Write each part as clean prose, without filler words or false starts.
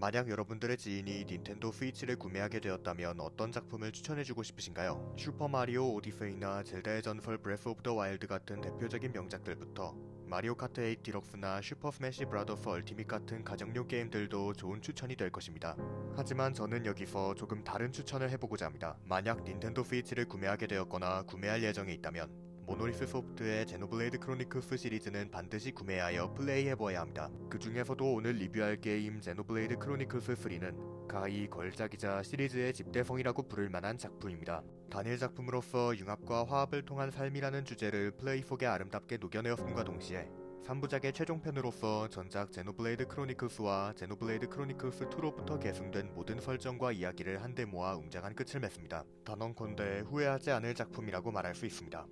만약 여러분들의 지인이 닌텐도 스위치를 구매하게 되었다면 어떤 작품을 추천해주고 싶으신가요? 슈퍼마리오 오디세이나 젤다의 전설 브레스 오브 더 와일드 같은 대표적인 명작들부터 마리오 카트 8 디럭스나 슈퍼 스매시 브라더스 얼티밋 같은 가정용 게임들도 좋은 추천이 될 것입니다. 하지만 저는 여기서 조금 다른 추천을 해보고자 합니다. 만약 닌텐도 스위치를 구매하게 되었거나 구매할 예정에 있다면 모노리스 소프트의 제노블레이드 크로니클스 시리즈는 반드시 구매하여 플레이해보아야 합니다. 그 중에서도 오늘 리뷰할 게임 제노블레이드 크로니클스 3는 가히 걸작이자 시리즈의 집대성이라고 부를 만한 작품입니다. 단일 작품으로서 융합과 화합을 통한 삶이라는 주제를 플레이 속에 아름답게 녹여내었음과 동시에 3부작의 최종편으로서 전작 제노블레이드 크로니클스와 제노블레이드 크로니클스 2로부터 계승된 모든 설정과 이야기를 한데 모아 웅장한 끝을 맺습니다. 단언컨대 후회하지 않을 작품이라고 말할 수 있습니다.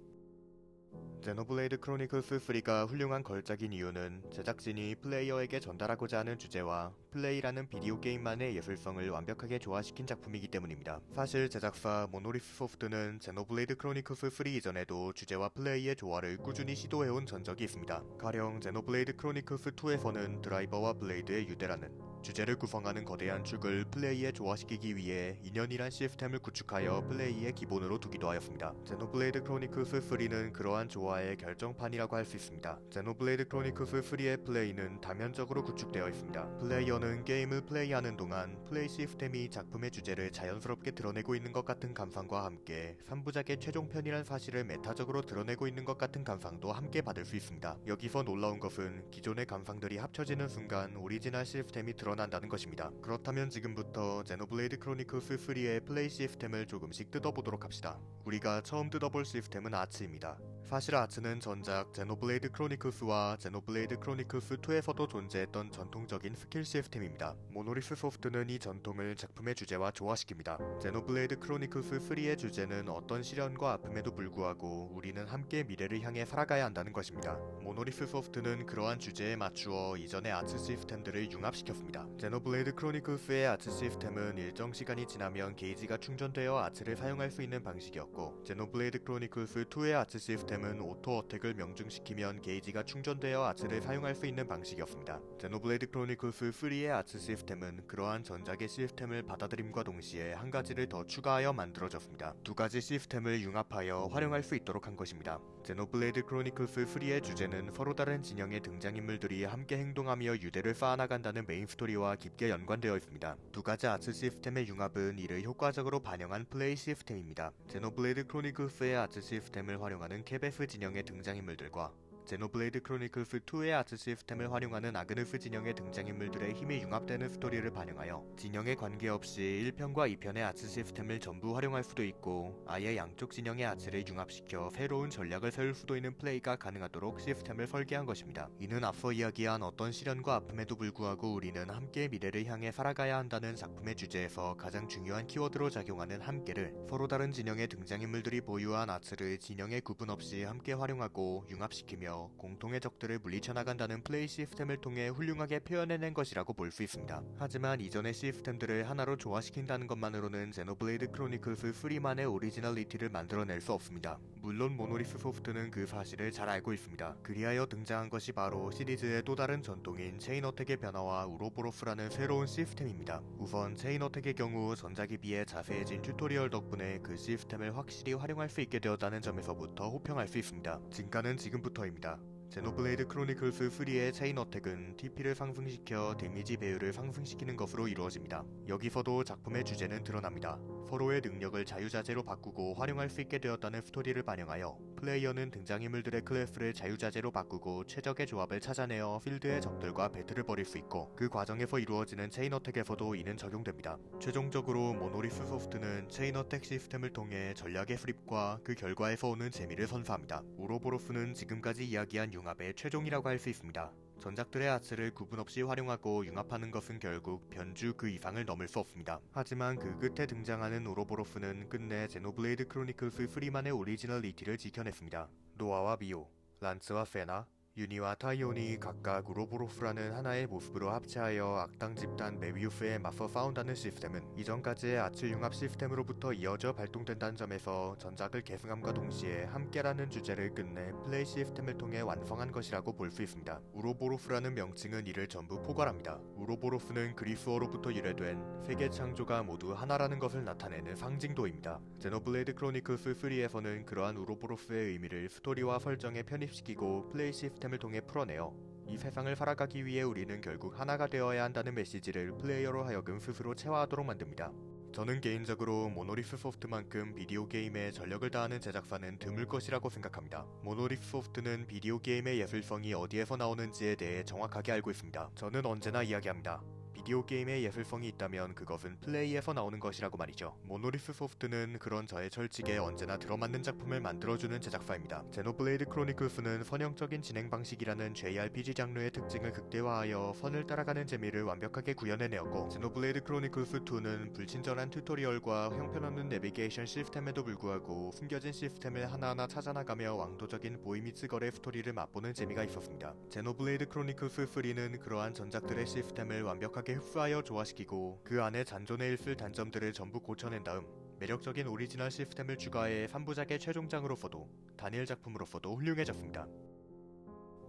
제노블레이드 크로니클스 3가 훌륭한 걸작인 이유는 제작진이 플레이어에게 전달하고자 하는 주제와 플레이라는 비디오 게임만의 예술성을 완벽하게 조화시킨 작품이기 때문입니다. 사실 제작사 모노리스 소프트는 제노블레이드 크로니클스 3 이전에도 주제와 플레이의 조화를 꾸준히 시도해온 전적이 있습니다. 가령 제노블레이드 크로니클스 2에서는 드라이버와 블레이드의 유대라는 주제를 구성하는 거대한 축을 플레이에 조화시키기 위해 인연이란 시스템을 구축하여 플레이의 기본으로 두기도 하였습니다. 제노블레이드 크로니클스 3는 그러한 조화의 결정판이라고 할 수 있습니다. 제노블레이드 크로니클스 3의 플레이는 다면적으로 구축되어 있습니다. 플레이어는 게임을 플레이하는 동안 플레이 시스템이 작품의 주제를 자연스럽게 드러내고 있는 것 같은 감상과 함께 3부작의 최종편이란 사실을 메타적으로 드러내고 있는 것 같은 감상도 함께 받을 수 있습니다. 여기서 놀라운 것은 기존의 감상들이 합쳐지는 순간 오리지널 시스템이 드러난다는 것입니다. 그렇다면 지금부터 제노블레이드 크로니클스 3의 플레이 시스템을 조금씩 뜯어보도록 합시다. 우리가 처음 뜯어볼 시스템은 아츠입니다. 사실 아츠는 전작 제노블레이드 크로니클스와 제노블레이드 크로니클스 2에서도 존재했던 전통적인 스킬 시스템입니다. 모노리스 소프트는 이 전통을 작품의 주제와 조화시킵니다. 제노블레이드 크로니클스 3의 주제는 어떤 시련과 아픔에도 불구하고 우리는 함께 미래를 향해 살아가야 한다는 것입니다. 모노리스 소프트는 그러한 주제에 맞추어 이전의 아츠 시스템들을 융합시켰습니다. 제노블레이드 크로니클스의 아츠 시스템은 일정 시간이 지나면 게이지가 충전되어 아츠를 사용할 수 있는 방식이었고, 제노블레이드 크로니클스 2의 아츠 시스템은 오토 어택을 명중시키면 게이지가 충전되어 아츠를 사용할 수 있는 방식이었습니다. 제노블레이드 크로니클스 3의 아츠 시스템은 그러한 전작의 시스템을 받아들임과 동시에 한 가지를 더 추가하여 만들어졌습니다. 두 가지 시스템을 융합하여 활용할 수 있도록 한 것입니다. 제노블레이드 크로니클스 3의 주제는 서로 다른 진영의 등장인물들이 함께 행동하며 유대를 쌓아나간다는 메인 스토리와 깊게 연관되어 있습니다. 두 가지 아츠 시스템의 융합은 이를 효과적으로 반영한 플레이 시스템입니다. 제노블레이드 크로니클스의 아츠 시스템을 활용하는 케베스 진영의 등장인물들과 제노블레이드 크로니클스 2의 아츠 시스템을 활용하는 아그누스 진영의 등장인물들의 힘이 융합되는 스토리를 반영하여 진영에 관계없이 1편과 2편의 아츠 시스템을 전부 활용할 수도 있고 아예 양쪽 진영의 아츠를 융합시켜 새로운 전략을 세울 수도 있는 플레이가 가능하도록 시스템을 설계한 것입니다. 이는 앞서 이야기한 어떤 시련과 아픔에도 불구하고 우리는 함께 미래를 향해 살아가야 한다는 작품의 주제에서 가장 중요한 키워드로 작용하는 함께를 서로 다른 진영의 등장인물들이 보유한 아츠를 진영의 구분 없이 함께 활용하고 융합시키며 공통의 적들을 물리쳐 나간다는 플레이 시스템을 통해 훌륭하게 표현해낸 것이라고 볼 수 있습니다. 하지만 이전의 시스템들을 하나로 조화시킨다는 것만으로는 제노블레이드 크로니클스 3만의 오리지널리티를 만들어낼 수 없습니다. 물론 모노리스 소프트는 그 사실을 잘 알고 있습니다. 그리하여 등장한 것이 바로 시리즈의 또 다른 전통인 체인 어택의 변화와 우로보로스라는 새로운 시스템입니다. 우선 체인 어택의 경우 전작에 비해 자세해진 튜토리얼 덕분에 그 시스템을 확실히 활용할 수 있게 되었다는 점에서부터 호평할 수 있습니다. 진가는 지금부터입니다. 제노블레이드 크로니클스 3의 체인 어택은 TP를 상승시켜 데미지 배율을 상승시키는 것으로 이루어집니다. 여기서도 작품의 주제는 드러납니다. 서로의 능력을 자유자재로 바꾸고 활용할 수 있게 되었다는 스토리를 반영하여 플레이어는 등장인물들의 클래스를 자유자재로 바꾸고 최적의 조합을 찾아내어 필드의 적들과 배틀을 벌일 수 있고, 그 과정에서 이루어지는 체인 어택에서도 이는 적용됩니다. 최종적으로 모노리스 소프트는 체인 어택 시스템을 통해 전략의 수립과 그 결과에서 오는 재미를 선사합니다. 우로보로스는 지금까지 이야기한 융합의 최종이라고 할 수 있습니다. 전작들의 아츠를 구분 없이 활용하고 융합하는 것은 결국 변주 그 이상을 넘을 수 없습니다. 하지만 그 끝에 등장하는 우로보로스는 끝내 제노블레이드 크로니클스 3만의 오리지널리티를 지켜냈습니다. 노아와 미오, 란츠와 세나, 유니와 타이온이 각각 우로보로프라는 하나의 모습으로 합체하여 악당 집단 메비우스에 맞서 싸운다는 시스템은 이전까지의 아츠 융합 시스템으로부터 이어져 발동된다는 점에서 전작을 계승함과 동시에 함께라는 주제를 끝내 플레이 시스템을 통해 완성한 것이라고 볼 수 있습니다. 우로보로프라는 명칭은 이를 전부 포괄합니다. 우로보로프는 그리스어로부터 유래된 세계 창조가 모두 하나라는 것을 나타내는 상징도입니다. 제노블레이드 크로니클스 3에서는 그러한 우로보로프의 의미를 스토리와 설정에 편입시키고 플레이 시스템을 통해 풀어내어 이 세상을 살아가기 위해 우리는 결국 하나가 되어야 한다는 메시지를 플레이어로 하여금 스스로 체화하도록 만듭니다. 저는 개인적으로 모노리스 소프트만큼 비디오 게임에 전력을 다하는 제작사는 드물 것이라고 생각합니다. 모노리스 소프트는 비디오 게임의 예술성이 어디에서 나오는지에 대해 정확하게 알고 있습니다. 저는 언제나 이야기합니다. 비디오 게임의 예술성이 있다면 그것은 플레이에서 나오는 것이라고 말이죠. 모노리스 소프트는 그런 저의 철칙에 언제나 들어맞는 작품을 만들어주는 제작사입니다. 제노블레이드 크로니클스는 선형적인 진행 방식이라는 JRPG 장르의 특징을 극대화하여 선을 따라가는 재미를 완벽하게 구현해내었고, 제노블레이드 크로니클스 2는 불친절한 튜토리얼과 형편없는 내비게이션 시스템에도 불구하고 숨겨진 시스템을 하나하나 찾아나가며 왕도적인 보이미츠거래 스토리를 맛보는 재미가 있었습니다. 제노블레이드 크로니클스 3는 그러한 전작들의 시스템을 완벽하게 흡수하여 조화시키고 그 안에 잔존해 있을 단점들을 전부 고쳐낸 다음 매력적인 오리지널 시스템을 추가해 3부작의 최종장으로서도 단일 작품으로서도 훌륭해졌습니다.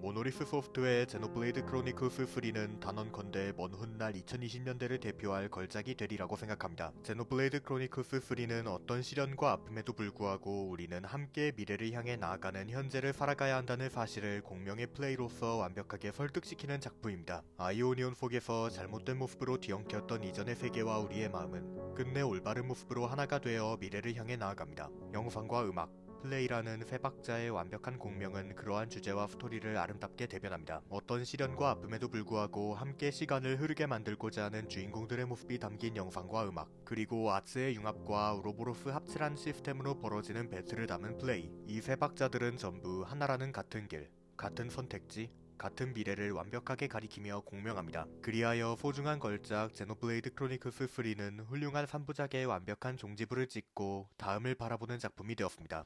모노리스 소프트의 제노블레이드 크로니클스 3는 단언컨대 먼 훗날 2020년대를 대표할 걸작이 되리라고 생각합니다. 제노블레이드 크로니클스 3는 어떤 시련과 아픔에도 불구하고 우리는 함께 미래를 향해 나아가는 현재를 살아가야 한다는 사실을 공명의 플레이로서 완벽하게 설득시키는 작품입니다. 아이오니온 속에서 잘못된 모습으로 뒤엉켰던 이전의 세계와 우리의 마음은 끝내 올바른 모습으로 하나가 되어 미래를 향해 나아갑니다. 영상과 음악, 플레이라는 세 박자의 완벽한 공명은 그러한 주제와 스토리를 아름답게 대변합니다. 어떤 시련과 아픔에도 불구하고 함께 시간을 흐르게 만들고자 하는 주인공들의 모습이 담긴 영상과 음악, 그리고 아츠의 융합과 우로보로스 합체란 시스템으로 벌어지는 배틀을 담은 플레이, 이 세 박자들은 전부 하나라는 같은 길, 같은 선택지, 같은 미래를 완벽하게 가리키며 공명합니다. 그리하여 소중한 걸작 제노블레이드 크로니클스 3는 훌륭한 3부작의 완벽한 종지부를 찍고 다음을 바라보는 작품이 되었습니다.